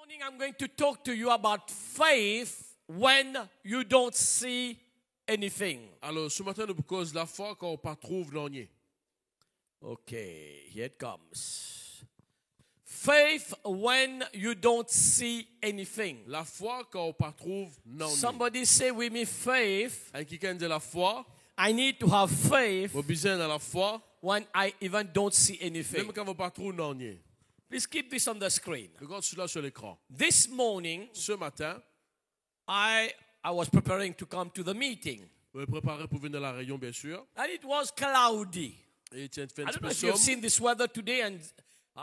morning I'm going to talk to you about faith when you don't see anything. Alors, ce matin, nous cause la foi quand on pas trouve l'ognier. Okay, here it comes. Faith when you don't see anything. La foi quand on pas trouve l'ognier. Somebody say with me, faith. Un quelqu'un dit la foi, I need to have faith mon besoin dans la foi, when I even don't see anything. même quand on pas trouve l'ognier. Please keep this on the screen. Regarde celui-là sur l'écran. This morning, Ce matin, I was preparing to come to the meeting. je me préparais pour venir à la réunion, bien sûr. And it was cloudy. Et il fait un I petit don't know peu if you've sombre. seen this weather today, and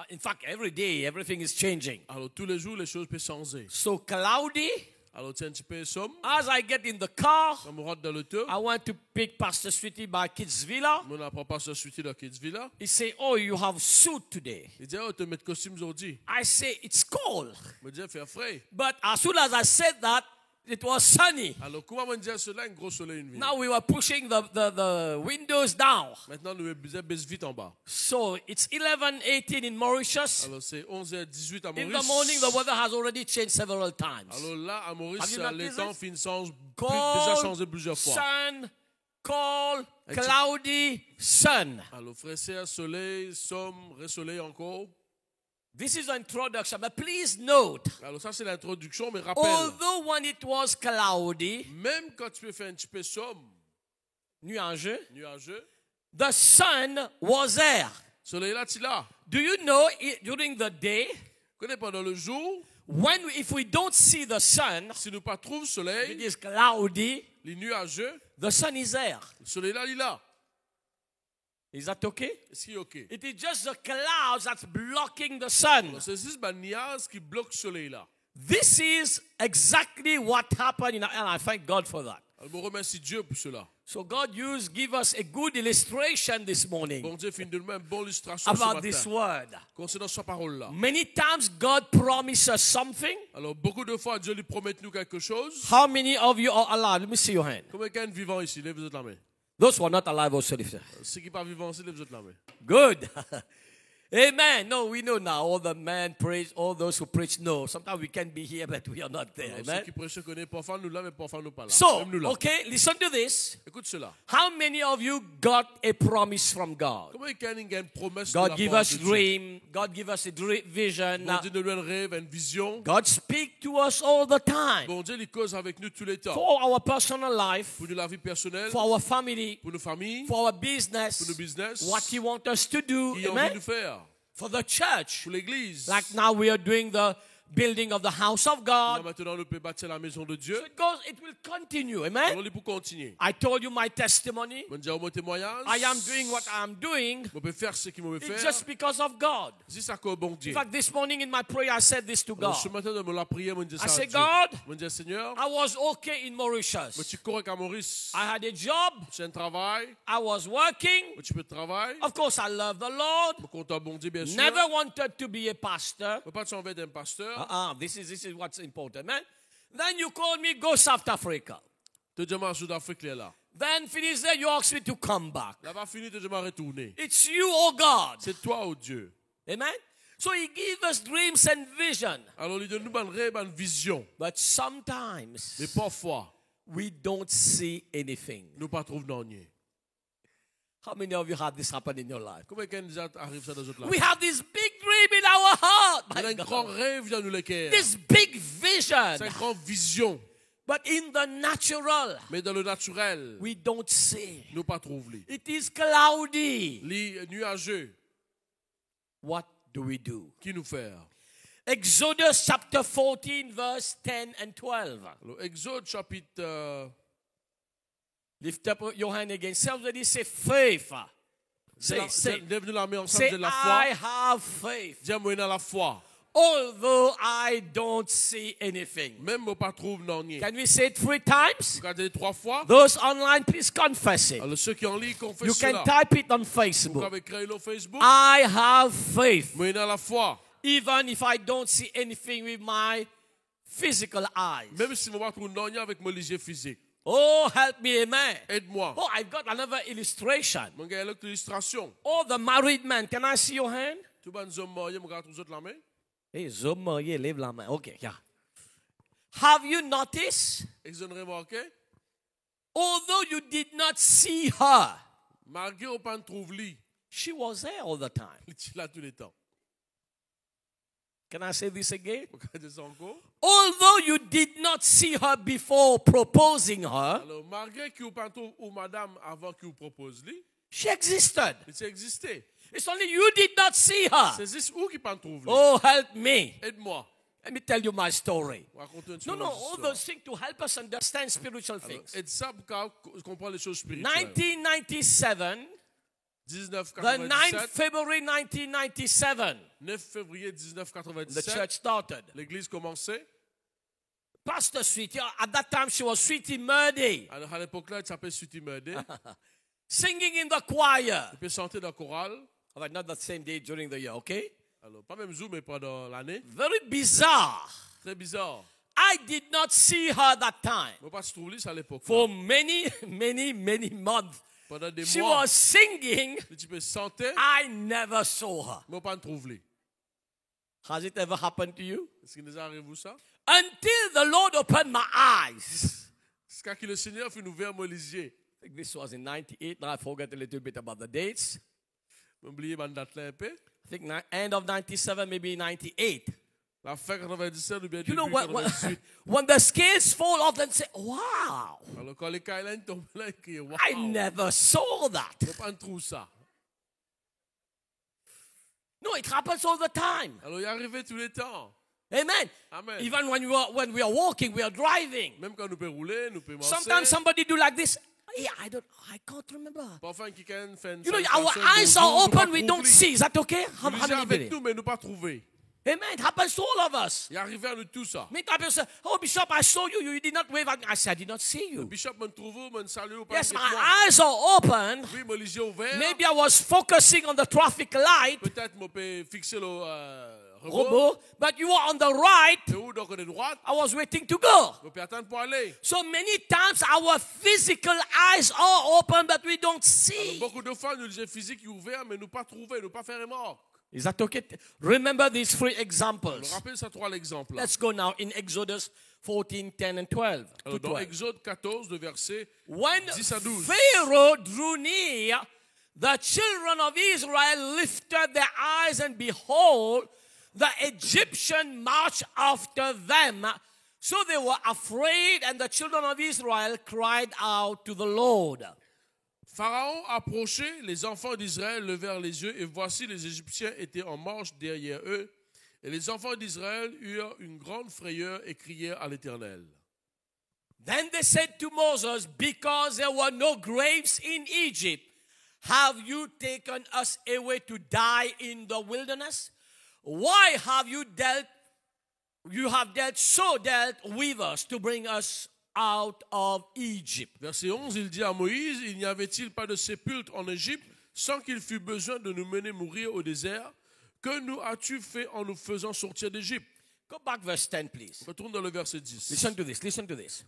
in fact, every day, everything is changing. Alors, tous les jours, les choses peuvent changer. So cloudy. Alors, c'est un petit peu sombre. As I get in the car, Quand on rentre dans l'auto, I want to pick Pastor Sweetie by Kids Villa. on apprend pas ce suite dans Kidsville. He say, "Oh, you have suit today." Il dit, oh, tu mets de costume aujourd'hui. I say, "It's cold." Je me dis, fait frais. But as soon as I said that, it was sunny. Alors, comment on dit cela, un gros soleil, une vie. Now we were pushing the windows down. Maintenant, nous baisse vite en bas. So it's 11:18 in Mauritius. Alors, c'est 11h18 à In Maurice. the morning, the weather has already changed several times. Alors là, à Have Maurice, you les noticed temps it? finissent Cold, déjà changé plusieurs fois. sun, cold, cloudy, sun. Alors, fraîcheur, soleil, sombre, soleil encore. This is the introduction, but please note, Alors, ça, c'est l'introduction, mais rappelle, although when it was cloudy, même quand tu peux faire un petit peu sombre, nuageux, the sun was there. soleil là, tu l'as. Do you know during the day, Connais pendant le jour, if we don't see the sun, si nous pas trouve it soleil, is cloudy, les nuageux, the sun is there. le soleil là, il est là. Is that okay? Est-ce qu'il est OK? It is just the clouds that's blocking the sun. Alors, c'est juste le nuage qui bloque le soleil là. This is exactly what happened, and I thank God for that. Alors, je remercie Dieu pour cela. So God give us a good illustration this morning Bon Dieu, finit de nous une bonne illustration ce about this matin. word. Concernant sa parole là. Many times God promises us something. Alors, beaucoup de fois, Dieu lui promet nous quelque chose. How many of you are alive? Let me see your hand. Combien quelqu'un vivant ici? Lève-vous la main. Those who are not alive also lift them. Ceux qui ne sont pas vivants ici, lève-vous la main. Good. Amen. No, we know now. All the men preach, all those who preach know. Sometimes we can be here, but we are not there. Alors, ceux Amen. qui prêchent connaissent parfois nous là, mais parfois nous pas là. So, Même nous là. okay, listen to this. Écoute cela. How many of you got a promise from God? Comment quelqu'un a une promesse de God la give part us de Dieu? dream. God give us a vision. Bon Dieu nous donne un rêve, une vision. God speak to us all the time. Bon Dieu, il cause avec nous tous les temps. For our personal life, Pour la vie personnelle, for our family, pour nos familles, for our pour business, nos business, what He wants us to do. qui a envie Amen. de faire. For the church. Pour l'église. Like now we are doing the building of the house of Là, God. maintenant, nous pouvons bâtir la maison de Dieu. So it will continue. Alors, Amen. il pour continuer. I told you my testimony. Bon Dieu, mon témoignage. I am doing what I am doing. On peut faire ce qu'il me It's faire. just because of God. C'est ça que bon Dieu. In fact, this morning in my prayer, I said this to God. Alors, ce matin, dans la prière, on dit ça I à said, Dieu. God, On dit, Seigneur, I was okay in mais Mauritius. tu es correct à Maurice. I had a job. Tu as un travail. I was working. Tu peux travailler. Of course, I love the Lord. Je compte bon Dieu, bien sûr. Never wanted to be a pastor. Je ne peux pas t'enlever d'un pasteur. This is what's important, man. Then you called me, go South Africa. Tu dis, en Sud-Afrique, là. Then finish there, you asked me to come back. Là-bas, fini, tu dis, retourner. It's you, oh God. C'est toi, oh Dieu. Amen. So He gives us dreams and vision. Alors, il donne nous une rêve, une vision. But sometimes Mais parfois, we don't see anything. nous ne trouvons pas rien. How many of you had this happen in your life? Comment quelqu'un arrive ça dans notre life? We have this big dream in our heart. Il y a My un grand God. rêve dans nous le cœur. This big vision. C'est une grande vision. But in the natural, Mais dans le naturel, we don't see. nous ne pas trouver. It is cloudy. Les nuageux, What do we do? qui nous fait? Exodus chapter 14, verse 10 and 12. Alors, Exode chapitre... Lift up your hand again. Somebody say faith. Say, Lève-nous la main ensemble say, de la I foi. have faith. Dis-moi dans la foi. Although I don't see anything. Même moi pas trouve non rien. Can we say it 3 times? Regardez 3 fois. Those online, please confess it. Alors ceux qui en lisent, You confessent can cela. type it on Vous Facebook. avez créé le Facebook. I have faith. Moi dans la foi. Even if I don't see anything with my physical eyes. Même si moi pas trouve non rien avec mon léger physique. Oh, help me, amen. Aide-moi. Oh, I got another illustration. Mon gars, l'autre illustration. Oh, the married man. Can I see your hand? Tout le monde hommes mariés, mon gars, tous autres la main. Hey, zoom marié, lève la main. Okay, yeah. Have you noticed? Est-ce que vous avez remarqué? Although you did not see her, Malgré qu'on ne trouve lui, she was there all the time. il est là tout le temps. Can I say this again? Regardez ça encore. Although you did not see her before proposing her, Alors, malgré que vous ne trouve ou madame avant qu'il vous propose lui, she existed. il existait. It's only you did not see her. C'est juste où qui ne trouve lui. Oh, help me. Aide-moi. Let me tell you my story. Racontez No, une no, all histoire. those things to help us understand spiritual Alors, things. aide ça pour comprendre les choses spirituelles. 1997, the 9th 1997, February 1997, 9 février the 1997, church started. l'église commençait. Pastor Sweetie, at that time she was Sweetie Murdy, Alors, à l'époque-là, il s'appelait Sweetie Murdy. singing in the choir. Il peut chanter dans le choral. All right, not the same day during the year, okay? Alors, pas même Zoom, mais pendant l'année. Very bizarre. Très bizarre. I did not see her that time. Je ne pas se trouver ça à l'époque. For many, many months. Pendant des She mois, was singing. tu peux chanter, I never saw her. mais pas trouver. Has it ever happened to you? Est-ce qu'il nous arrive ça? Until the Lord opened my eyes. C'est quand le Seigneur fait nous ouvrir mon les yeux. I think this was in 98. Now I forget a little bit about the dates. J'ai oublié ma date là un peu. I think end of 97, maybe 98. La fin 97 ou bien You know, début 98. when the scales fall off and say, wow, Alors quand les Kylines tombent là, ils crient, wow. I never saw that. Je pas trouve ça. No, it happens all the time. Alors il est arrivé tous les temps. Amen. Amen. Even when we are walking, we are driving. Même quand nous pouvons rouler, nous pouvons marcher. Sometimes somebody do like this. Yeah, I can't remember. Parfois quelqu'un fait une You know, our eyes are open, we don't see. Is that okay? How Il est many avec believe? nous, mais nous pas trouvé. Amen. It happens to all of us. Il est arrivé à nous tout ça. Many times people say, oh, Bishop, I saw you. You did not wave at me. I said, I did not see you. Bishop me trouve, me salue. Yes, my eyes are open. Oui, mon les yeux ouverts. Maybe I was focusing on the traffic light, Peut-être je peux fixer le robot. robot, but you are on the right. Et où donc on est droite? I was waiting to go. Je peux attendre pour aller. So many times our physical eyes are open, but we don't Alors, see. beaucoup de fois, nous les yeux physiques sont ouverts, mais nous pas trouver, nous pas faire remarque. Is that okay? Remember these three Alors, examples. rappelle ça trois exemples. Let's go now in Exodus 14, 10, and 12. Alors, to dans 12. Exode 14, le verset When 10 à 12. Pharaoh drew near, the children of Israel lifted their eyes, and behold, the Egyptian marched after them. So they were afraid, and the children of Israel cried out to the Lord. Pharaon approchait, les enfants d'Israël levèrent les yeux, et voici les Égyptiens étaient en marche derrière eux. Et les enfants d'Israël eurent une grande frayeur et crièrent à l'Éternel. Then they said to Moses, because there were no graves in Egypt, have you taken us away to die in the wilderness? Why have you dealt with us to bring us out of Egypt? Verset 11, il dit à Moïse, il n'y avait-il pas de sépulcre en Égypte, sans qu'il fût besoin de nous mener mourir au désert? Que nous as-tu fait en nous faisant sortir d'Égypte? Go back verse 10, please. Retourne dans le verset 10. Listen to this, listen to this.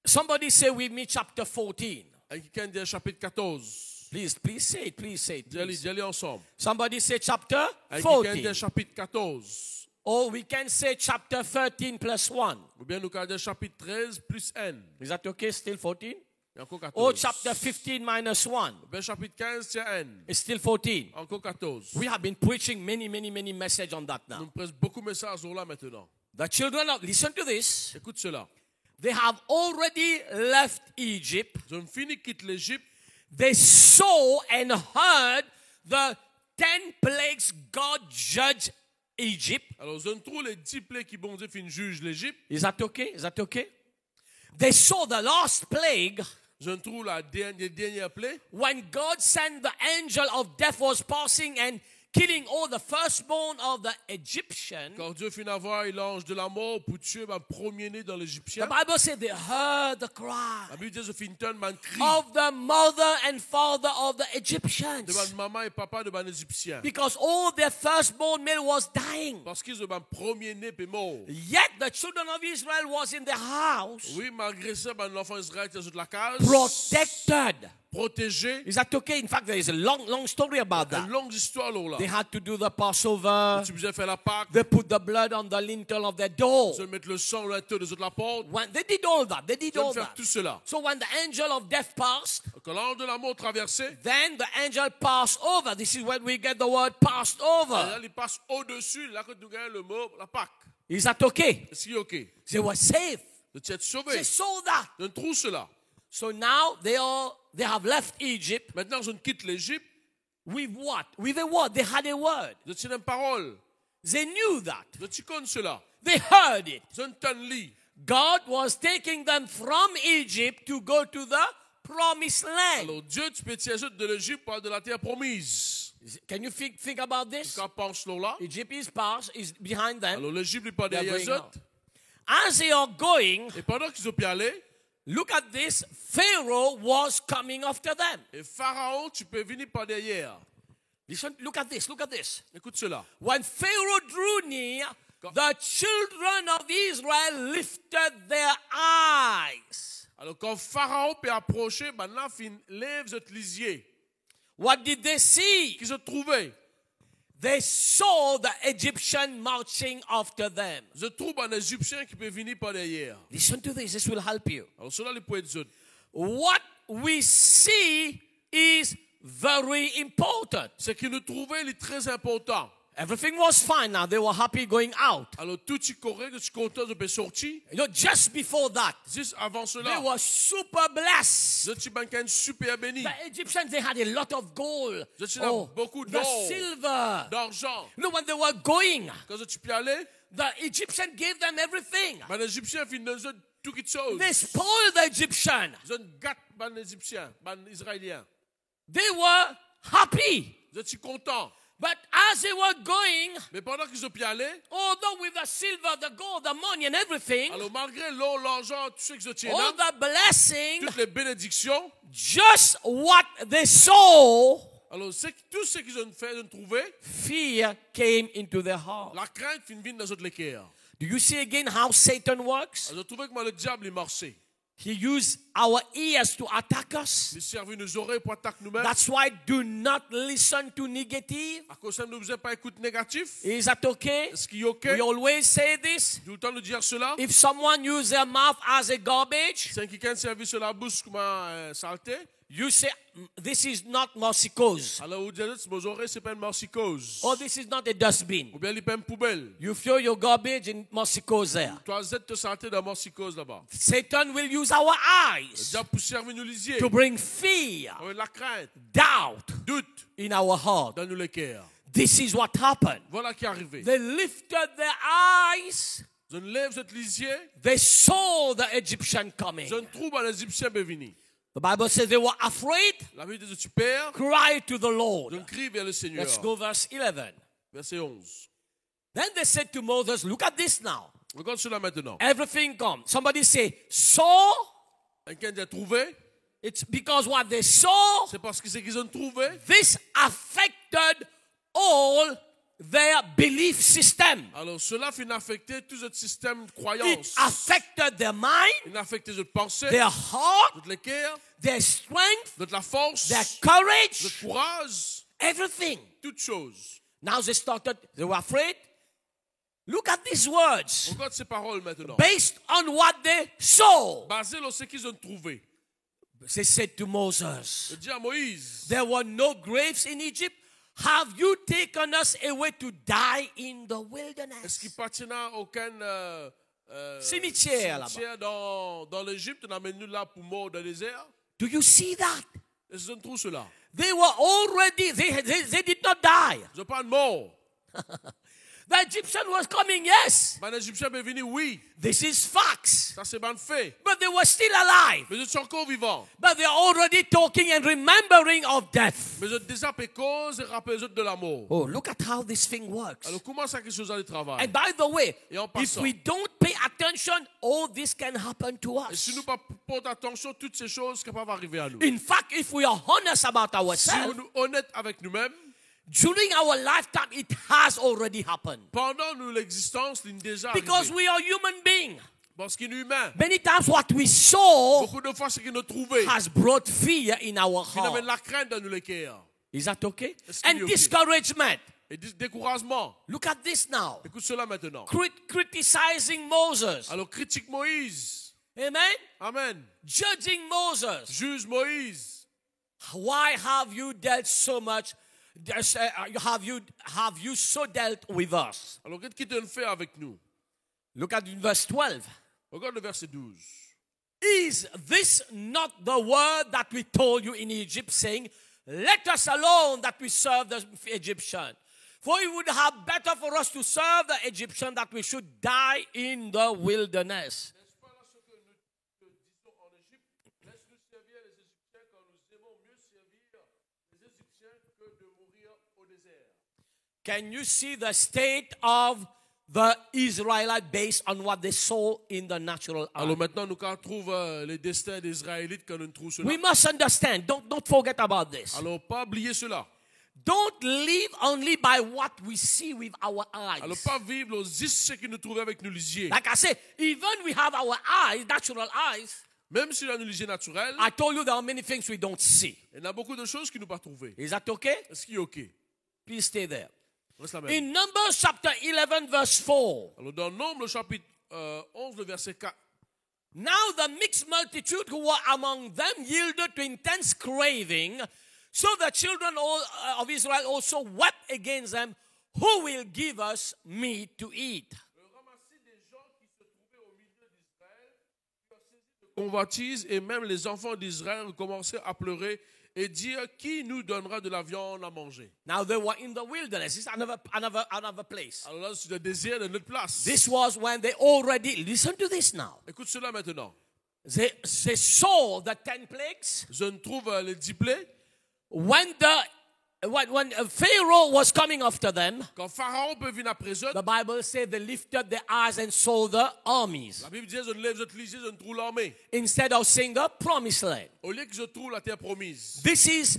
Somebody say with me chapter 14. Et quelqu'un dit chapitre 14. Please say it, please say it. Please. Dis-allez ensemble. Somebody say chapter Et quelqu'un dit 14. chapitre 14. Or we can say chapter 13 plus 1. Ou bien nous allons dire chapitre 13 plus N. Is that okay? Still 14? Et encore 14. Or chapter 15 minus 1. Ou bien chapitre 15, c'est N. It's still 14. Encore 14. We have been preaching many messages on that Nous now. presse beaucoup de messages sur là maintenant. The children of, listen to this. Écoute cela. They have already left Egypt. Ils ont fini de quitter l'Égypte. They saw and heard the 10 plagues God judged Egypt. Alors, ils ont trouvé les 10 plaies qui, bon Dieu, fin juge l'Égypte. Is that okay? Is that okay? They saw the last plague Ils ont trouvé la dernière plaie. when God sent the angel of death was passing and killing all the firstborn of the Egyptian. Quand Dieu finit d'avoir l'ange de la mort pour tuer ma premier-né dans The l'Égyptien. Bible said they heard the cry La Bible dit, ils finissent un cri of the mother and father of the de Egyptians ma maman et papa de mon Égyptien. because all their firstborn male was dying. Parce qu'ils ont ma premier-né et mort. Yet the children of Israel was in the house, Oui, malgré ça, l'enfant Israël était sur la case. protected. protéger. Is that okay? In fact, there is a long story about Une that. longue histoire là. They had to do the Passover. Tu faisais faire la Pâque. They put the blood on the lintel of their door. Tu mettre le sang à l'intérieur de la porte. When they did all that, they did Tu all faire that. tout cela. So when the angel of death passed, Quand l'ange de la mort traversait, then the angel passed over. This is when we get the word passed et là, over. il passe au-dessus, là que nous gagnons le mot, la Pâque. Is that okay? Est-ce qu'il est OK? They were saved. De t'être sauvé. They saw that. Je trouve cela. So now they have left Egypt Maintenant, je quitte l'Égypte. with what? With a word. They had a word. Je tiens une parole. They knew that. Je connais cela. They heard it. Je t'en lis. God was taking them from Egypt to go to the promised land. Alors, Dieu, tu peux tirer de l'Égypte pour de la terre promise. Can you think about this? Qu'en pense-t-on là? Egypt is past, is behind them. Alors, l'Égypte n'est pas They are derrière going eux. out. As they are going, Et pendant qu'ils ont pu aller, look at this. Pharaoh was coming after them. et Pharaon, tu peux venir par derrière. Listen, look at this. Look at this. Écoute cela. When Pharaoh drew near, the children of Israel lifted their eyes. Alors, quand Pharaon peut approcher, maintenant, lève votre lisier. What did they see? Qu'ils ont trouvé. They saw the Egyptian marching after them. Je trouve un Égyptien qui peut venir par derrière. Listen to this. This will help you. Alors, cela, les poètes autres. What we see is very important. Ce que nous trouvons, il est très important. Everything was fine now. They were happy going out. Alors, tout est correct, je suis content de peux sortir. You know, just before that, Juste avant they cela, were super blessed. je suis bancaire super béni. The Egyptians, they had a lot of gold. Je suis là beaucoup the d'or, silver. d'argent. You know, when they were going, Quand je suis pu aller, the Egyptian gave them everything. ben, l'Égyptien finit dans tout quelque chose. They spoiled the Egyptian. Je gâte ben, l'Égyptien, ben, l'Israélien. They were happy. Je suis content. But as they were going, Mais pendant qu'ils ont pu aller, although with the silver, the gold, the money and everything, alors malgré l'or, l'argent, tout ce qu'ils ont tiré, all the blessing, toutes les bénédictions, just what they saw, alors tout ce qu'ils ont fait, ils ont trouvé, fear came into their heart. la crainte finit dans notre cœur. Do you see again how Satan works? Alors, je trouvais comment le diable est marché. He used our ears to attack us. Il servi nos oreilles pour attaquer nous-mêmes. That's why do not listen to negative. À cause de ça, nous ne faisons pas écoute négatif. Is that okay? Est-ce qu'il est OK? We always say this. Tout le temps de dire cela. If someone uses their mouth as a garbage, C'est quelqu'un qui servi sur la bouche comme saleté. you say, this is not morsicose. Alors, vous dites, mes oreilles, ce n'est pas une morsicose. Or this is not a dustbin. Ou bien, il n'est pas une poubelle. You throw your garbage in morsicose there. Toi, vous êtes saleté dans la morsicose là-bas. Satan will use our Le eyes diable pour servir nos lisiers. to bring fear, Avec la crainte, doubt doute in our heart. dans nos cœurs. This is what happened. Voilà qui est arrivé. They lifted their eyes. Je ne lève votre lisier. They saw the Egyptian coming. Je ne trouve un Égyptien venir. The Bible says they were afraid, La Bible dit, tu perds. cried to the Je Lord. crie vers le Seigneur. Let's go verse 11. Verset 11. Then they said to Moses, look at this now. Regarde cela maintenant. Everything comes. Somebody say, saw. Quelqu'un a trouvé. It's because what they saw, C'est parce que ce qu'ils ont trouvé. this affected all their belief system. Alors cela finit affecter tout notre système de It croyance. affected their mind, Il a affecté notre pensée, their heart, notre cœur, their strength, notre la force, their notre courage, courage, everything. toutes choses. Now they were afraid. Look at these words. Regarde ces paroles maintenant. Based on what they saw, Basé sur ce qu'ils ont trouvé. they said to Moses, Je dis à Moïse, there were no graves in Egypt. Have you taken us away to die in the est-ce wilderness? qu'il n'appartient à aucun Cimetière là-bas. cimetière dans l'Égypte? On amène nous là pour mort dans le désert? Do you see that? Est-ce qu'on trouve cela? They were already, they did not die. Je parle mort. The Egyptian was coming, yes. Ben, l'Égyptien est venu, oui. This is facts. Ça, c'est bien fait. But they were still alive. Mais je suis encore vivant. But they are already talking and remembering of death. Mais je déjà fait cause et rappelle de la mort. Oh, look at how this thing works. Alors, comment ça quelque chose à le travail? And by the way, Et en if passant, we don't pay attention, all this can happen to et si us. nous ne portons attention, toutes ces choses qui peuvent arriver à nous. In fact, if we are honest about Si ourselves, nous sommes honnêtes avec nous-mêmes, during our lifetime, it has already happened. pendant nous l'existence, il déjà Because arrivé. we are human beings. Parce qu'inhumain. Many times what we saw Beaucoup de fois, ce que nous trouvons, has brought fear in our qui amène heart. la crainte dans nos cœurs. Is that okay? Est-ce qu'il est And okay? discouragement. Et découragement. Look at this now. Écoute cela maintenant. Criticizing Moses. Alors critique Moïse. Amen. Amen. Judging Moses. Juge Moïse. Why have you dealt so much? Have you so dealt with us? Alors qu'est-ce qu'il te fait avec nous? Look at verse 12. Regarde le verset 12. Is this not the word that we told you in Egypt, saying, let us alone that we serve the Egyptian? For it would have better for us to serve the Egyptian that we should die in the wilderness. N'est-ce pas là ce que nous te disons en Égypte? Laisse-nous servir les Égyptiens car nous aimons mieux servir les Égyptiens que de mourir au désert. Can you see the state of the Israelite based on what they saw in the natural eye? Alors maintenant, nous trouvons les destins des Israélites quand nous trouvons cela. We must understand. Don't forget about this. Alors pas oublier cela. Don't live only by what we see with our eyes. Alors pas vivre juste ce que nous trouvons avec nos lisiers. Like I said, even we have our eyes, natural eyes. Même si la lisier naturelle, I told you there are many things we don't see. il y a beaucoup de choses qui nous pas trouver. Is that okay? Est-ce qu'il est OK? Please stay there. Reste la même. In Numbers chapter 11 verse 4. Alors dans Nombre, le chapitre 11, le verset 4. Now the mixed multitude who were among them yielded to intense craving. So the children of Israel also wept against them. Who will give us meat to eat? Convoitise et même les enfants d'Israël commençaient à pleurer et dire qui nous donnera de la viande à manger. Now they were in the wilderness. It's another place. Alors là, c'est le désert de notre place. This was when they already, listen to this now. Écoute cela maintenant. They saw the 10 plagues. Je ne trouve les 10 plaies. When Pharaoh was coming after them, Quand Pharaon peut venir après eux, the Bible said they lifted their eyes and saw the armies. la Bible dit je ne lève votre lisier, je ne trouve l'armée. Instead of seeing the promised land. Au lieu que je trouve la terre promise. This is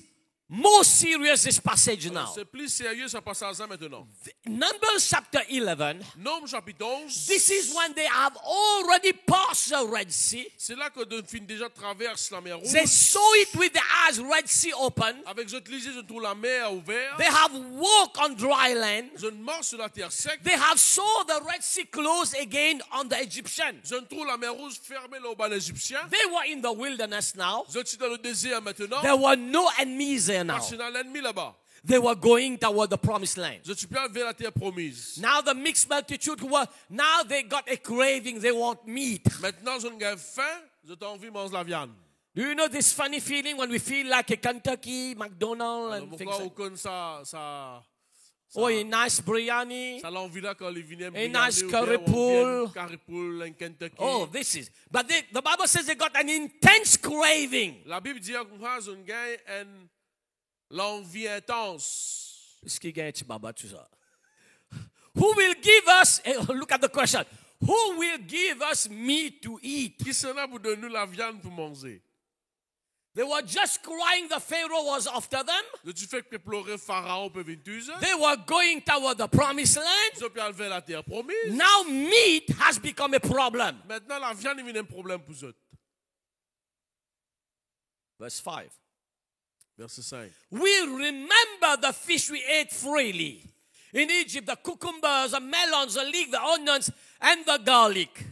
more serious, this passage now. C'est plus sérieux ce passage-là maintenant. Numbers chapter 11. Nombre chapitre 11. This is when they have already passed the Red Sea. C'est là que Delphine déjà traverse la mer Rouge. They saw it with their eyes, Red Sea open. Avec votre lisier, je trouve la mer ouverte. They have walked on dry land. Je marche sur la terre sec. They have saw the Red Sea close again on the Egyptians. Je trouve la mer Rouge fermée là au bas des Égyptiens. They were in the wilderness now. Je suis dans le désert maintenant. There were no enemies there now. Parce qu'il y a l'ennemi là-bas. They were going toward the promised land. Je suis bien vers la terre promise. Now the mixed multitude now they got a craving, they want meat. Maintenant, je n'ai faim, je t'ai envie de manger la viande. Do you know this funny feeling when we feel like a Kentucky, McDonald's and things Pourquoi like on connaît ça or a nice biryani? ça l'envie là quand les vignes A nice curry pool. Curry pool in Kentucky. Oh, this is. But the Bible says they got an intense craving. La Bible dit qu'on a une gain une l'envie intense. Who will give us, look at the question, who will give us meat to eat? Qui sera pour donner nous la viande pour manger? They were just crying, the Pharaoh was after them. Tu fais que pleurer Pharaon peut venir tuer. They were going toward the promised land. Ils ont pu aller vers la terre promise. Now meat has become a problem. Maintenant la viande est un problème pour eux. Verse 5. Verset 5. We remember the fish we ate freely. In Egypt, the cucumbers, the melons, the leek, the onions, and the garlic.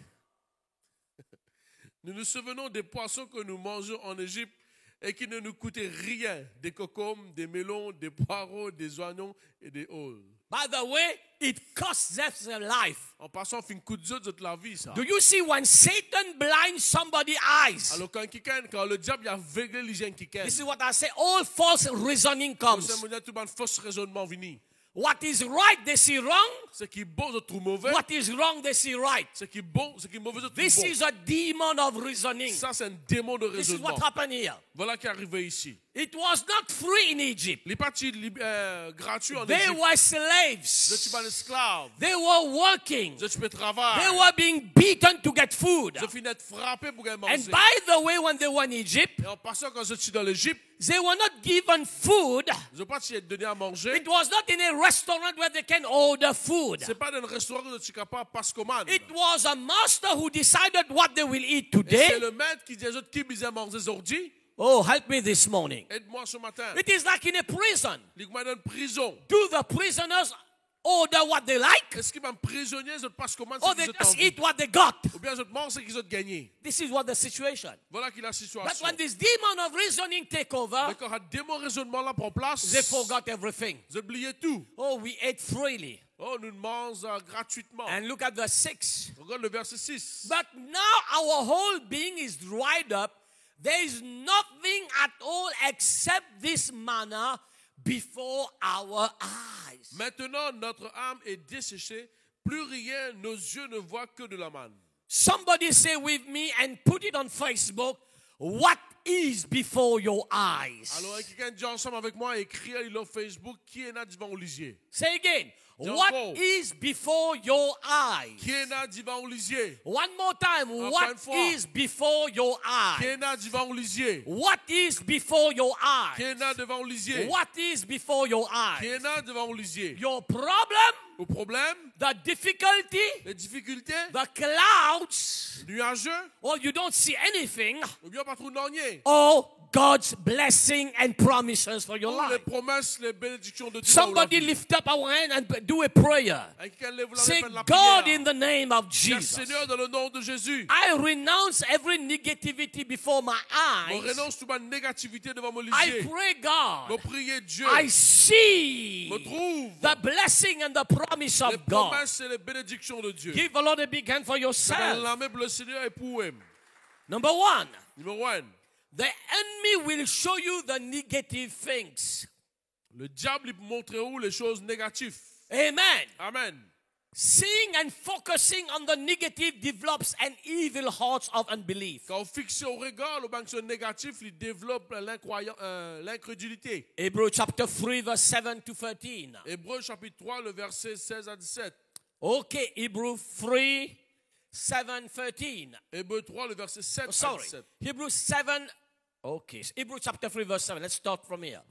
Nous nous souvenons des poissons que nous mangeons en Égypte et qui ne nous coûtaient rien. Des cocombes, des melons, des poireaux, des oignons et des haules. By the way, it costs them their life. En passant, fin coup de zot la vie, ça. Do you see when Satan blinds somebody's eyes? Alors quand le diable a aveuglé les gens qui This is what I say, all false reasoning comes. tout un faux raisonnement venu. What is right, they see wrong. Ce qui est bon, je trouve mauvais. What is wrong, they see right. Ce qui est bon, ce qui est mauvais, je trouve This bon. is a demon of reasoning. Ça, c'est un démon de This is raisonnement. what happened here. Voilà qui est arrivé ici. It was not free in Egypt. Il n'est pas gratuit en They Égypte. were Je suis slaves. un esclave. They were working. Je suis They travail. were being beaten to get food. Je finis d'être frappé pour gagner And manger. by the way, when they were in Egypt, Et en passant, quand je suis dans l'Égypte, they were not given food. je ne veux pas être donné à manger. It was not in a restaurant where they can order food. Ce n'est pas dans un restaurant que je suis capable parce commande. It was a master who decided what they will eat Et c'est today. le maître qui dit aux autres qui misent à manger aujourd'hui. Oh, help me this morning. Aide-moi ce matin. It is like in a prison. Il m'a donné une prison. Do the prisoners order what they like? Est-ce qu'ils m'ont prisonnier, je passe commande Or ce they qu'ils ont just envie? eat what they got? Ou bien je mange ce qu'ils ont gagné. This is what the situation. Voilà qui est la But situation. when this demon of reasoning take over, Mais quand un démon raisonnement là prend place, they forgot everything. vous oubliez tout. Oh, we ate freely. Oh, nous mangeons gratuitement. And look at verse 6. Regarde le verset 6. But now our whole being is dried up. There is nothing at all except this manna before our eyes. Maintenant, notre âme est desséchée. Plus rien, nos yeux ne voient que de la manne. Somebody say with me and put it on Facebook, what is before your eyes? Alors, quelqu'un dit ensemble avec moi, écrit sur Facebook, qui est là devant au lisier? Say again. Dis What encore. is before your eyes? Qui est là devant au lisier? One more time. Encore What une fois. is before your Qui eyes? est là devant au lisier? What is before your Qui eyes? est là devant au lisier? What is before your Qui est eyes? là devant au lisier? Your problem, Au problème, the difficulty, les difficultés, the clouds, nuageux, or you don't see anything, ou bien pas trop d'ornier. or God's blessing and promises for your Ou les life. promesses, les bénédictions de Dieu. Somebody lift up our hand and do a prayer. Say, God, in the name of Jesus, Seigneur, dans le nom de Jésus, I renounce every negativity before my on eyes. renonce toute ma négativité devant mon I lisier. pray, Mon God, prier Dieu, I see me trouve the blessing and the promise les of God. promesses et les bénédictions de Dieu. Give the Lord a big hand for Dans yourself. la main pour le Seigneur et pour lui. Number one, Numéro 1, the enemy will show you the negative things. le diable il montre où les choses négatives. Amen. Amen. Seeing and focusing on the negative develops an evil heart of unbelief. Quand on fixe au regard le banque négatif, il développe l'incrédulité. Hebrews chapter 3 verse 7 to 13. Hébreux chapitre 3, le verset 16 à 17. Okay, Hebrews 3, 7, 13. Hébreux 3, le verset 7 à Sorry, 17. Hebrews 7. Okay, Hebrews chapter 3 verse 7. Let's start from here.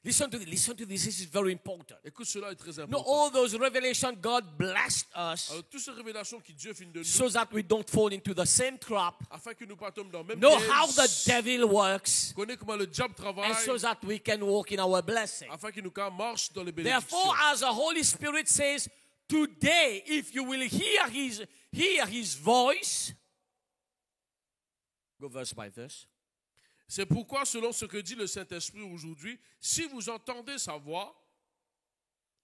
Listen to this. Listen to this. This is very important. Écoute, cela est très No, important. all those revelations, God blessed us Alors, toutes ces révélations que Dieu fait de nous, so that we don't fall into the same trap. afin que nous ne pas tomber dans le même Know piège, how the devil works, connaît comment le diable travaille, and so that we can walk in our blessing. afin que nous marche dans les bénédictions. Therefore, as the Holy Spirit says, today, if you will hear his voice, go verse by verse. C'est pourquoi, selon ce que dit le Saint-Esprit aujourd'hui, si vous entendez sa voix,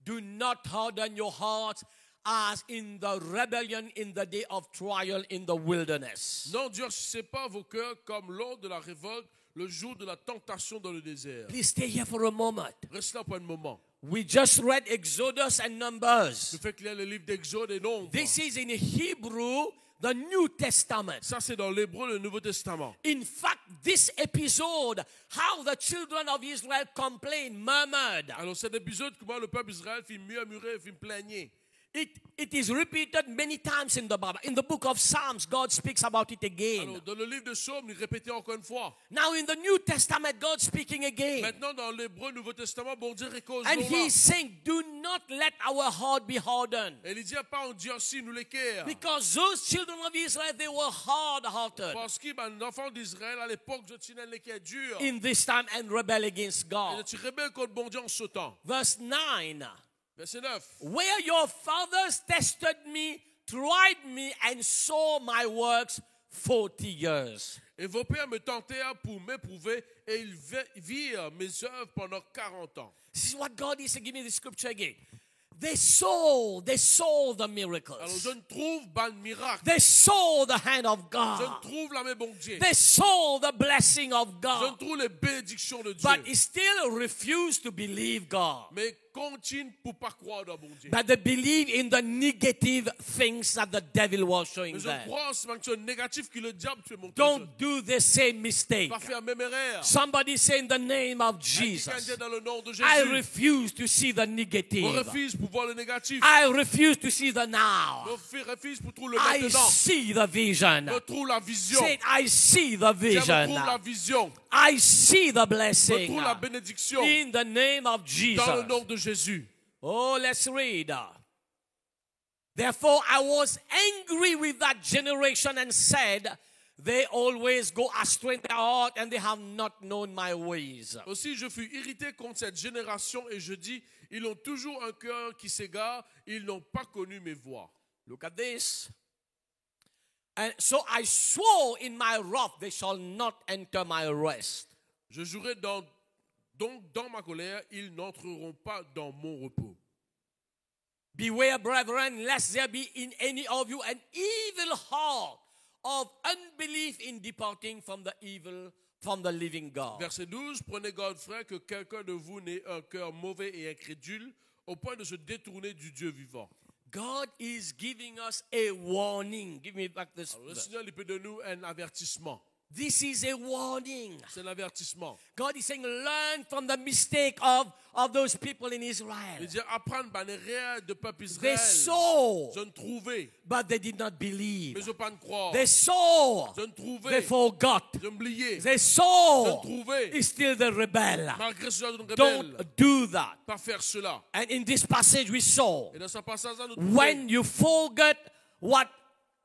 Do not harden your hearts as in the rebellion in the day of trial in the wilderness. n'endurcissez pas vos cœurs comme lors de la révolte, le jour de la tentation dans le désert. Please stay here for a moment. Reste là pour un moment. We just read Exodus and Numbers. Le fait qu'il y a le livre d'Exode et Nombre. This is in Hebrew, the New Testament. Ça, c'est dans l'Hébreu, le Nouveau Testament. In fact, this episode, how the children of Israel complained, murmured, Alors, cet épisode, comment le peuple d'Israël fit murmurer, fit plaigner. it is repeated many times in the Bible. In the book of Psalms, God speaks about it again. Alors, dans le livre de Psaumes, il répétait encore une fois. Now in the New Testament, God speaking again. Maintenant, dans l'Hébreu, Nouveau Testament, bon Dieu récolte. And he's saying, do not let our heart be hardened. Et il dit pas, on dit aussi, nous les cœurs. Because those children of Israel, they were hard-hearted Parce que les enfants d'Israël, à l'époque, je tiens les cœurs durs. in this time and rebel against Et God. tu rebelles contre bon Dieu en ce temps. Verse 9. Verset 9. Where your fathers tested me, tried me, and saw my works 40 years. Et vos pères me tentèrent pour m'éprouver, et ils virent mes œuvres pendant 40 ans. This is what God is saying. Give me the scripture again. They saw the Alors miracles. je ne trouve pas de miracle. They saw the hand of Je ne God. trouve la main bon Dieu. They saw the blessing of Je ne God. trouve les bénédictions de Dieu. But he still refused to believe God. Mais continue pour pas croire dans bon Dieu. But they believe in the negative things that the devil was showing Mais je them. crois en ce manque négatif que le diable te montre. Don't do the same mistake. Pas faire la même erreur. Somebody say in the name of Quelqu'un Jesus, dit dans le nom de Jésus. I refuse to see the On negative. refuse pour voir le négatif. I refuse to see the now. On refuse pour trouver le I maintenant. see the vision. On trouve la vision. Say, I see the On vision. trouve la vision. I see the On blessing. trouve la bénédiction. In the name of Jesus. Dans le nom de Jésus. Oh, let's read. Therefore, I was angry with that generation and said, they always go astray in their heart and they have not known my ways. Aussi, je fus irrité contre cette génération et je dis, ils ont toujours un cœur qui s'égare, ils n'ont pas connu mes voies. Look at this. And so I swore in my wrath, they shall not enter my rest. Je jurai donc dans ma colère, ils n'entreront pas dans mon repos. Beware, brethren, lest there be in any of you an evil heart of unbelief in departing from the living God. Verset 12, prenez garde, frère, que quelqu'un de vous n'ait un cœur mauvais et incrédule, au point de se détourner du Dieu vivant. God is giving us a warning. Give me back this. Alors, le Seigneur il peut donner nous un avertissement. This is a warning. C'est un avertissement. God is saying, learn from the mistake of those people in Il Israel. dit apprendre par l'erreur de peuple They Israël. saw, Je ne trouvais, but they did not believe. mais je ne pas croire. They saw, Je ne they trouvais, forgot. je m'oubliais. They Je saw, ne trouvais, still they rebel. malgré cela, je ne Don't rebelle. do that. Pas faire cela. And in this passage we saw, Et dans ce passage-là, nous trouvons. when you forget what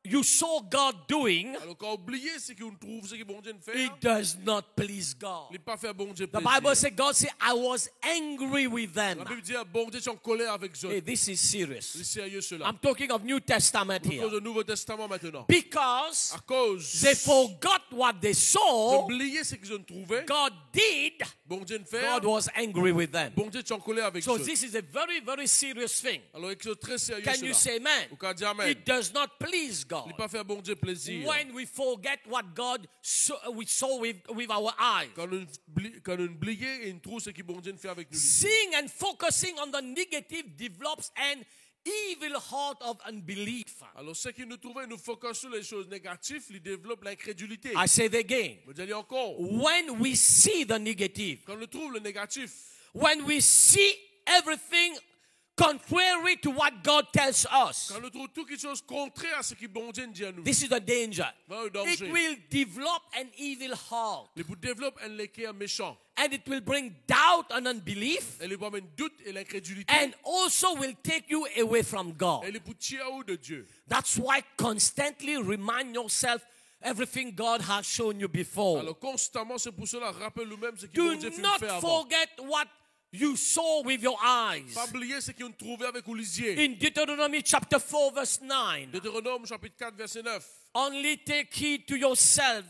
you saw God doing, Alors, quand oublier ce qu'on trouve, ce que bon Dieu fait, it does not please God. il n'est pas fait bon Dieu The plaisir. Bible says, God said, I was angry with them. La Bible dit, bon Dieu est en colère avec eux. Hey, this is C'est serious. sérieux cela. I'm talking of New Testament À here. cause du Nouveau Testament maintenant. Because À cause they forgot what they saw, d'oublier ce qu'ils ont trouvé, God did, bon Dieu ne fait, God was angry with them. bon Dieu est en colère avec So eux. this is a very, very serious thing. Alors, c'est très sérieux Can you cela. say amen? Vous pouvez dire Amen. It does not please Il God n'est pas fait bon Dieu plaisir. when we forget what God we saw with our eyes. Quand nous oublions et nous trouvons ce que bon Dieu fait avec nous. Seeing and focusing on the negative develops an evil heart of unbelief. Alors, ce qui nous trouvons, nous focusons sur les choses négatives, ils développent l'incrédulité. I say it again. Je dis encore, When we see the negative, quand nous trouvons le négatif, when we see everything contrary to what God tells us, quand nous trouvons toute chose contraire à ce que bon Dieu dit à nous, this is the danger. voilà le It danger. will develop an evil heart, Il vous développe un cœur méchant. and it will bring doubt and unbelief, Elle vous amène doute et l'incrédulité. and also will take you away from God. Elle vous tire au de Dieu. That's why constantly remind yourself everything God has shown you before. Alors constamment, c'est pour cela, rappelle nous-mêmes ce que Do bon Dieu fait not faire avant. forget what you saw with your eyes. Pas oublier ce qu'ils ont trouvé avec vos lisiers. In Deuteronomy chapter 4 verse 9, Deutéronome chapitre 4 verset 9. only take heed to yourself,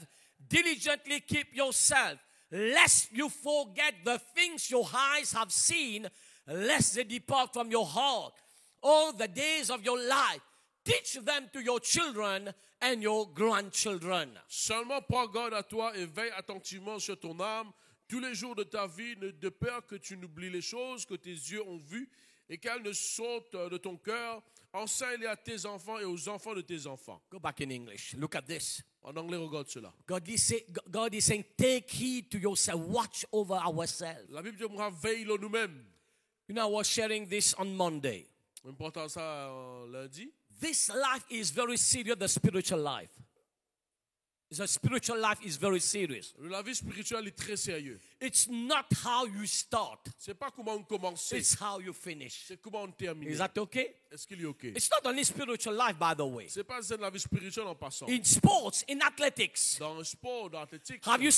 diligently keep yourself, lest you forget the things your eyes have seen, lest they depart from your heart. All the days of your life, teach them to your children and your grandchildren. Seulement prends garde à toi et veille attentivement sur ton âme tous les jours de ta vie, de peur que tu n'oublies les choses que tes yeux ont vues et qu'elles ne sautent de ton cœur. Enseigne-les à tes enfants et aux enfants de tes enfants. Go back in English. Look at this. En anglais, regarde cela. God is saying, take heed to yourself, watch over ourselves. La Bible dit, veille-le nous-mêmes. You know, I was sharing this on Monday. On porte ça lundi. This life is very serious, the spiritual life. The spiritual life is very serious. La vie spirituelle est très sérieuse. It's not how you start, C'est pas comment on commence, it's how you finish. c'est comment on termine. Is that okay? Est-ce qu'il est OK? It's not only spiritual life, by the way. C'est pas la vie spirituelle en passant. In sports, in athletics, Dans le sport, dans l'athlétique, have you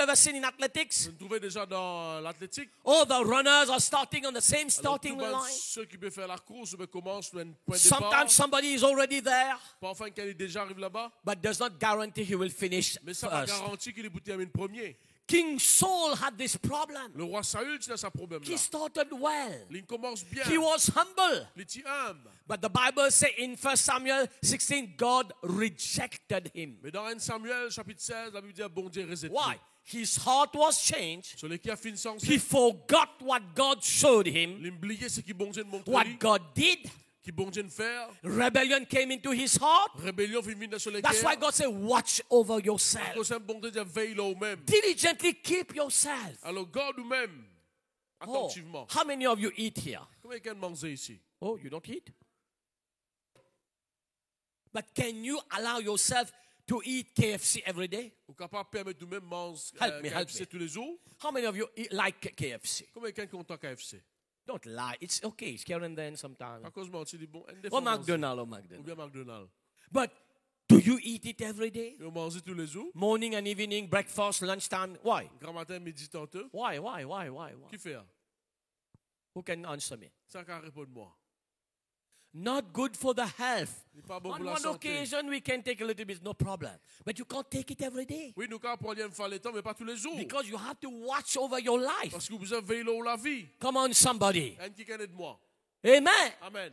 ever seen in athletics? vous le trouvez déjà dans l'athlétique. All the runners are starting on the same Alors, starting tout le monde, line. ceux qui peuvent faire la course commencent sur un point de départ. Sometimes somebody is already there, Parfois, quand il est déjà arrivé là-bas, but does not guarantee he will finish mais ça va first. garantir qu'il est termine premier. King Saul had this problem. Le roi Saül tinha esse problème là. He started well. Il commence bien. He was humble. Il était humble. But the Bible says in 1 Samuel 16, God rejected him. Mais dans 1 Samuel chapitre 16, la Bible dit bon Dieu rejeté. Why? His heart was changed. Sur lequel a fait une sanction. He forgot what God showed him, Il oubliait ce qui bon Dieu montre what lui, God did. qui bon Dieu faire. Rebellion came into his heart. Rébellion fit venir sur That's why lequel. God said, watch over yourself. Parce que bon Dieu dit veille là même. Diligently keep yourself. Alors garde nous-mêmes Oh, attentivement. how many of you eat here? Combien quelqu'un mange ici? Oh, you don't eat? But can you allow yourself to eat KFC every day? Ou capable de permettre nous-mêmes manger Help me, help KFC me. tous les jours? How many of you like KFC? Combien quelqu'un qui content KFC? Don't lie. It's okay. It's here and then sometimes. Pas cause mentir, dit bon, Or McDonald's, or ou McDonald's. bien McDonald's. But do you eat it every day? Et on mange tous les jours. Morning and evening, breakfast, lunchtime. Why? Grand matin, midi, tantôt. Why? Qui fait? Who can answer me? Ça qu'à répondre moi. Not good for the health. Il n'est pas bon On pour la one santé. occasion, we can take a little bit, no problem. But you can't take it every day. Oui, nous quand prendre une fois le temps, mais pas tous les jours. Because you have to watch over your life. Parce que vous avez veillé là la vie. Come on, somebody. Un qui connaît de moi. Amen. Amen.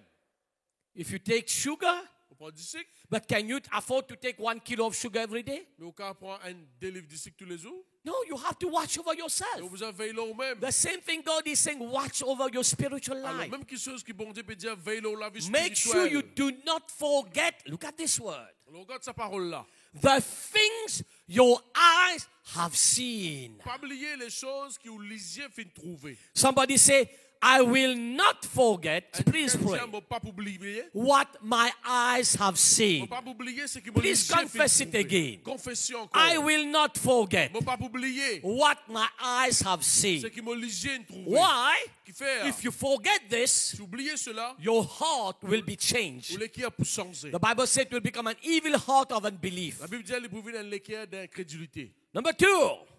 If you take sugar, On prend du sucre, but can you afford to take 1 kilo of sugar every day? mais on prend un délivre du sucre tous les jours. No, you have to watch over Et yourself. vous avez veillé là même. The same thing God is saying, watch over your spiritual Alors, life. même quelque chose qui bon Dieu peut dire veille là la vie Make sure you spirituelle. do not forget, look at this word, Alors, regarde sa parole là. the things your eyes have seen. Pas oublier les choses que vous lisiez fin trouver. Somebody say, I will not forget, please pray, Ne pas oublier. what my eyes have Ne seen. pas oublier ce que vous Please lisiez fin confess it trouver. again. Confession encore. I will not forget Ne pas oublier what my eyes have ce seen. que vous lisiez trouver. Why? Qui fait? If you forget this, Si vous oubliez cela, your heart will be vous changed. l'écrire pour changer. The Bible says it will become an evil heart of unbelief. La Bible dit elle est pour venir dans l'équerre d'incrédulité. Number 2.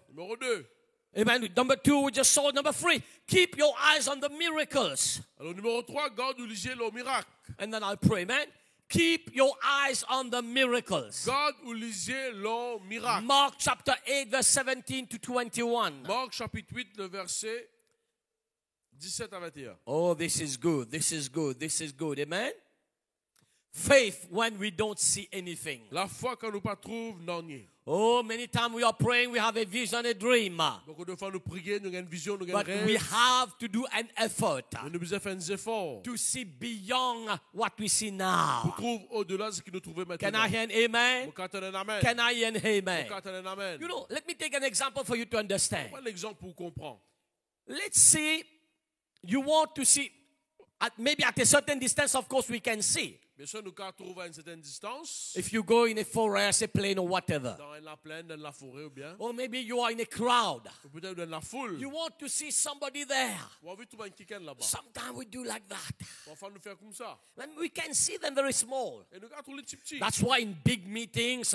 Numéro 2. Amen. Number 2, we just saw. Number 3, keep your eyes on the miracles. Alors numéro 3, garde ou lisiez le miracle. And then I'll pray, man. Keep your eyes on the miracles. Garde ou lisiez le miracle. Mark chapter 8, verse 17 to 21. Marc chapitre 8, le verset 17 à 21. Oh, this is good. This is good. This is good. Amen. Faith when we don't see anything. La foi quand nous pas trouve non rien. Oh, many times we are praying, we have a vision, a dream. Donc deux fois nous prions, nous avons une vision, nous avons un But we rêve. have to do an effort Mais nous devons faire des efforts to see beyond what we see pour now. trouver au-delà de ce que nous trouvons Can maintenant. I hear an amen? Vous cantez un amen. Can I hear an amen? Vous cantez un amen. You know, let me take an example for you to understand. Prends l'exemple pour comprendre. Let's say you want to see, maybe at a certain distance, of course, we can see. Bien sûr, nous quand trouvons à une certaine distance, If you go in a forest, a plain, or whatever, dans la plaine, dans la forêt ou bien, or maybe you are in a crowd, ou peut-être dans la foule, you want to see somebody there. ou envie de trouver quelqu'un là-bas. Sometimes we do like that. Enfin, nous faire comme ça. And we can see them very small. Et nous quand trouver les petits petits. That's why in big meetings,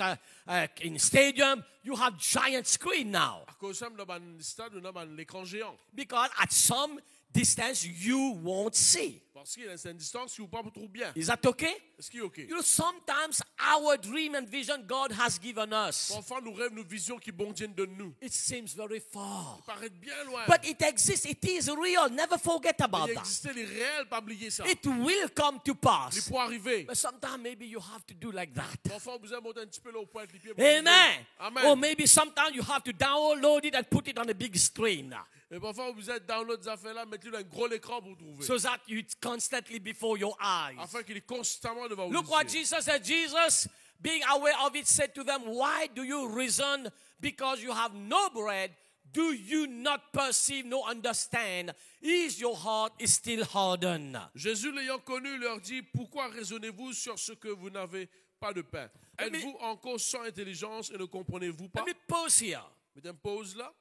in stadium, you have giant screen now. À cause de ça, dans un stade, nous avons l'écran géant. Because at some distance, you won't see. Parce qu'il y a une certaine distance qui vous pas trop bien. Is that okay? Est-ce qu'il est OK? You know, sometimes our dream and vision God has given us, Enfin, nous rêvons, nos visions qui bon Dieu de nous. it seems very far. Paraît bien loin. But it exists. It is real. Never forget about Il that. existait les réels, pas oublier ça. It will come to Il pass. peut arriver. But sometimes maybe you have to do like that. Enfin, vous avez monté un petit peu là au point de les pieds. Amen. Amen. Or maybe sometimes you have to download it and put it on a big screen Et parfois, vous êtes download ces affaires-là, mettez-le dans un gros écran pour trouver. so that it's constantly before your eyes. Afin qu'il est constamment devant vous. Look what Jesus said. Jesus, being aware of it, said to them, why do you reason because you have no bread? Do you not perceive, no understand? Is your heart still hardened? Jésus, l'ayant connu, leur dit, pourquoi raisonnez-vous sur ce que vous n'avez pas de pain? Êtes-vous encore sans intelligence et ne comprenez-vous pas? Let me pause here. Mettez une pause là.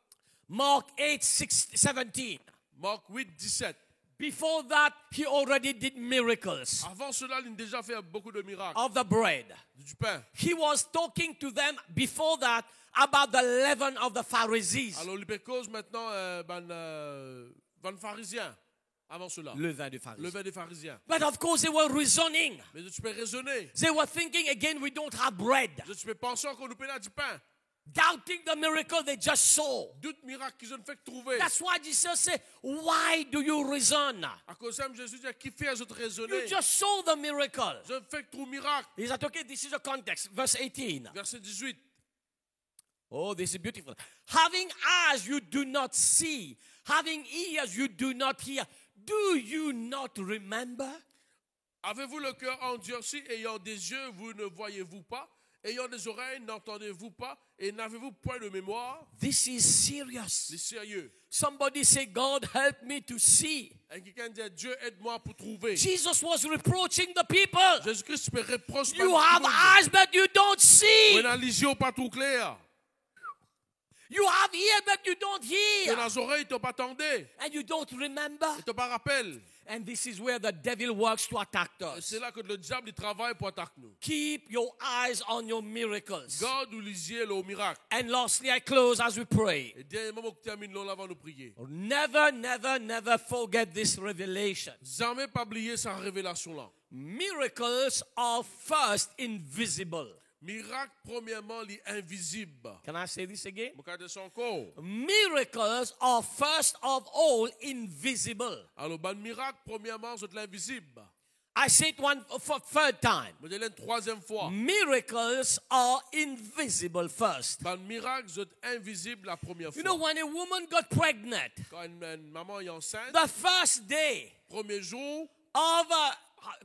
Mark 8, 17. Marc 8, 17. Before that, he already did miracles Avant cela, il a déjà fait beaucoup de miracles. of the bread. Du pain. He was talking to them before that about the leaven of the Pharisees. Alors, il cause maintenant van pharisien. Avant cela. Le vin du Pharisee. Le vin des pharisiens. But of course, they were reasoning. Mais tu peux raisonner. They were thinking again, we don't have bread. Tu peux penser qu'on nous paie là du pain. doubting the miracle they just saw. Doute miracle qu'ils ont fait que trouver. That's why Jesus said, why do you reason? À cause de ça, Jésus dit, qui fait autres You raisonner? just saw the miracle. Je fais que trouve miracle. He said, okay, this is the context. Verse 18. Verset 18. Oh, this is beautiful. Having eyes you do not see, having ears you do not hear. Do you not remember? Avez-vous le cœur endurci, ayant des yeux, vous ne voyez-vous pas? Ayant des oreilles, n'entendez-vous pas? Et n'avez-vous point de mémoire? This is serious. C'est sérieux. Somebody say, God help me to see. Et quelqu'un dit, Dieu aide-moi pour trouver. Jesus was reproaching the people. Jésus-Christ me reproche pas. You have eyes but you don't see. On a les yeux pas tout clair. You have ears but you don't On hear. a les oreilles, tu pas tendé. And you don't remember. Tu pas rappelles. And this is where the devil works to attack us. C'est là que le diable il travaille pour attaquer nous. Keep your eyes on your miracles. Garde ou les yeux au miracle. And lastly, I close as we pray. Et dernièrement, que termine là avant de prier. Never, never, never forget this revelation. Jamais pas oublier sa révélation là. Miracles are first invisible. Miracle premièrement les invisible. Can I say this again? Mon cas de son corps. Miracles are first of all invisible. Alors ban miracle premièrement c'est l'invisible. I say it one for third time. Je dis une troisième fois. Miracles are invisible first. Ban miracle c'est invisible la première fois. You know, when a woman got pregnant, Quand une maman est enceinte, the first day premier jour of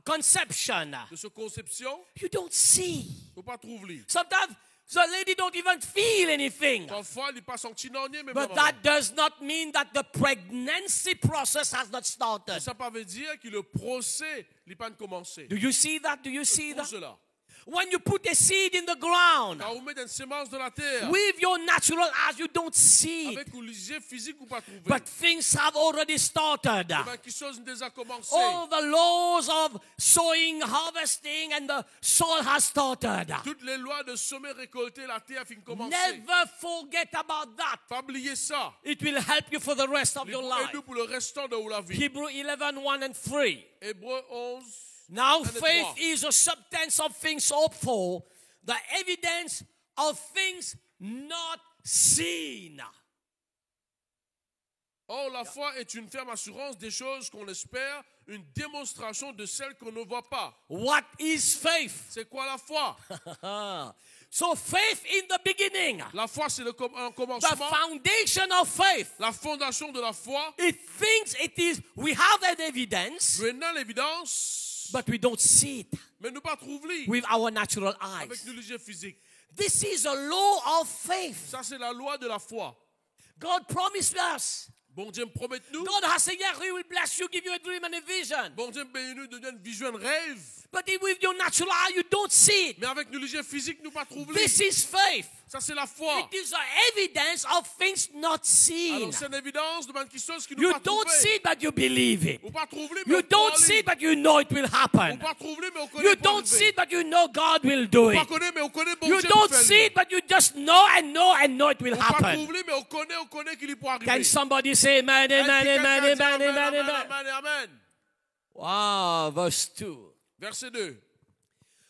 conception, de sa conception, you don't see. faut pas trouver. Sometimes the lady don't even feel anything. Parfois il pas senti non rien mais But that does not mean that the pregnancy process has not started. ça pas veut dire que le procès n'est pas commencé. Do you see that? Do you see Pour that? cela. When you put a seed in the ground, Quand vous mettez une sémence dans la terre, with your natural eyes, you don't see it. avec les yeux physiques ou pas trouver. But things have already started. Quelque chose a déjà commencé. All the laws of sowing, harvesting, and the soil has started. Toutes les lois de semer, récolter, la terre fin commencer. Never forget about that. Pas oublier ça. It will help you for the rest of Il your faut life. aider pour le restant de la vie. Hebrew 11, 1 and 3. Hébreux 11. Now And the faith twelve. is a substance of things hoped for, the evidence of things not seen. Or, la foi est une ferme assurance des choses qu'on espère, une démonstration de celles qu'on ne voit pas. What is faith? C'est quoi la foi? So faith in the beginning, La foi, c'est un the commencement. foundation of faith. La fondation de la foi. It thinks it is, we have an evidence, Nous avons l'évidence, but we don't see it mais nous pas trouver with our natural avec eyes. nos yeux physiques. This is a law of faith. Ça, c'est la loi de la foi. God promised us. Bon Dieu me promet nous. God has said, yeah, He will bless you, give you a dream and a vision. Bon Dieu me bénit nous, donne une vision, un rêve. But with your natural eye, you don't see it. Mais avec nos yeux physiques, nous pas trouver. This is faith. Ça, c'est la foi. It is the evidence of things not seen. Alors, c'est une évidence de quelque chose qui nous You pas don't trouver. see it, but you believe it. On pas trouver, mais You on don't peut see aller. it, but you know it will On happen. pas trouver, mais on connaît. You don't see it, but you know God will do On pas it. connaît, mais on connaît. Bon You Dieu don't le fait. see it, but you just know and know and know it will On pas happen. trouver, mais on connaît qu'il peut arriver. Can somebody say amen, Est-ce amen, que amen, quelqu'un dit amen, amen, amen, amen, amen? amen, amen. Wow, verse 2. Verset 2.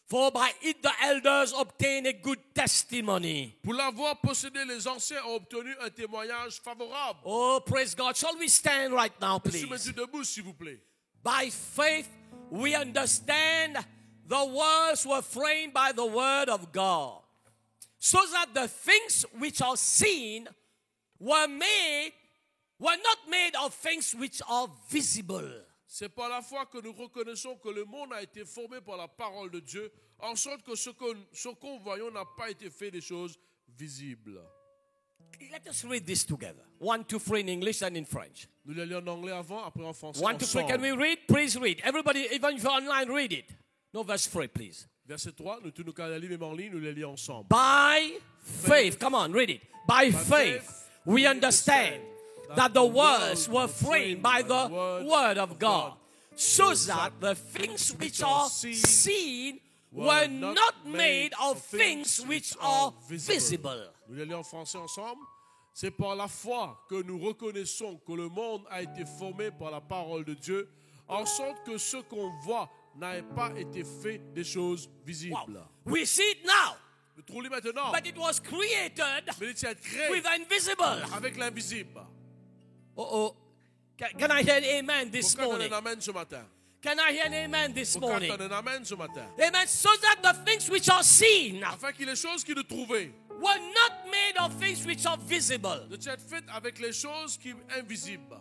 For by it the elders obtain a good testimony. Pour l'avoir possédé, les anciens ont obtenu un témoignage favorable. Oh, praise God. Shall we stand right now, please? Mettez debout, s'il vous plaît. By faith, we understand the worlds were framed by the word of God, so that the things which are seen were not made of things which are visible. C'est par la foi que nous reconnaissons que le monde a été formé par la parole de Dieu, en sorte que ce qu'on voyons n'a pas été fait des choses visibles. Let us read this together. 1, 2, 3 in English and in French. Nous les lisons en anglais avant, après en français. 1, 2, 3. Can we read? Please read. Everybody, even if you're online, read it. No, verse 3, please. Verset 3, nous tous nous quand même en ligne, nous les lisons ensemble. By faith, come on, read it. By faith, we understand that the worlds were framed by the word of God, so that the things which are seen were not made of things which are visible. Nous les lisons en français ensemble. C'est par la foi que nous reconnaissons que le monde a été formé par la parole de Dieu, en sorte que ce qu'on voit n'a pas été fait des choses visibles. Wow. We see it now. Le trou-lit maintenant. But it was created Mais il était créé with the invisible. avec l'invisible. Oh. Can I hear an amen this Pourquoi morning? on amène ce matin? Can I hear an amen this Pourquoi morning? on amène ce matin? Amen. So that the things which are seen Afin que les choses qui nous trouvaient were not made of things which are visible. de être faites avec les choses qui sont invisibles.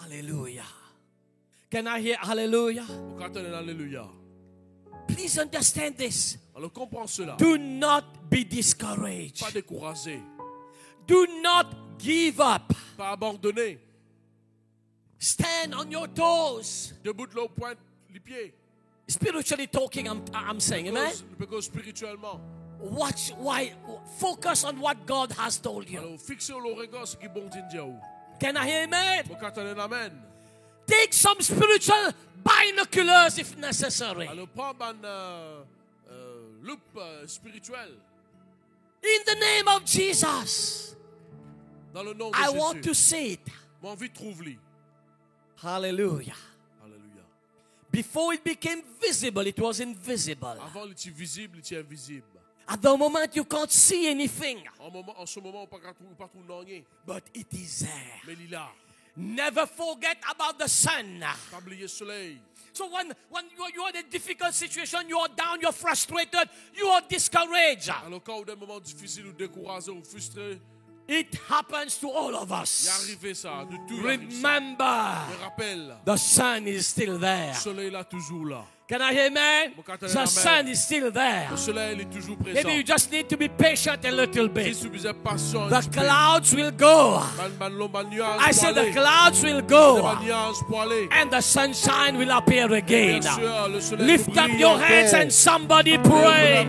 Hallelujah. Can I hear hallelujah? Pourquoi on est alléluia? Please understand this. Alors comprends cela. Do not be discouraged. Pas découragé. Do not give up. Pas abandonné. Stand on your toes. Debout de l'eau, pointe les pieds. Spiritually talking, I'm saying, amen. Parce que spirituellement. Watch, why? Focus on what God has told you. Alors fixez le regard ce qui est bon Dieu. Can I hear amen? Pourquoi on est amen? Take some spiritual binoculars if necessary. Alors prends une loupe spirituelle. In the name of Jesus, Dans le nom de I Jésus. want to say it. Mon vie trouve-lui. Hallelujah. Alléluia. Before it became visible, it was invisible. Avant, il était visible, il était invisible. At the moment, you can't see anything, En ce moment, on ne peut pas trouver rien. but it is there. Mais il est là. Never forget about the sun. Pas oublier le soleil. So when you are in a difficult situation, you are down, you're frustrated, you are discouraged. Alors quand on a un moment difficile ou découragé ou frustré, It happens to all of il est us. arrivé ça. De tout arrive ça. Remember, Je rappelle, the sun is still there. le soleil est là toujours là. Can I hear amen? The sun is still there. Le soleil il est toujours présent. Maybe you just need to be patient a little bit. Si vous êtes patient, The clouds will go. I said the clouds will go. And the sunshine will appear again. Lift up your hands and somebody pray.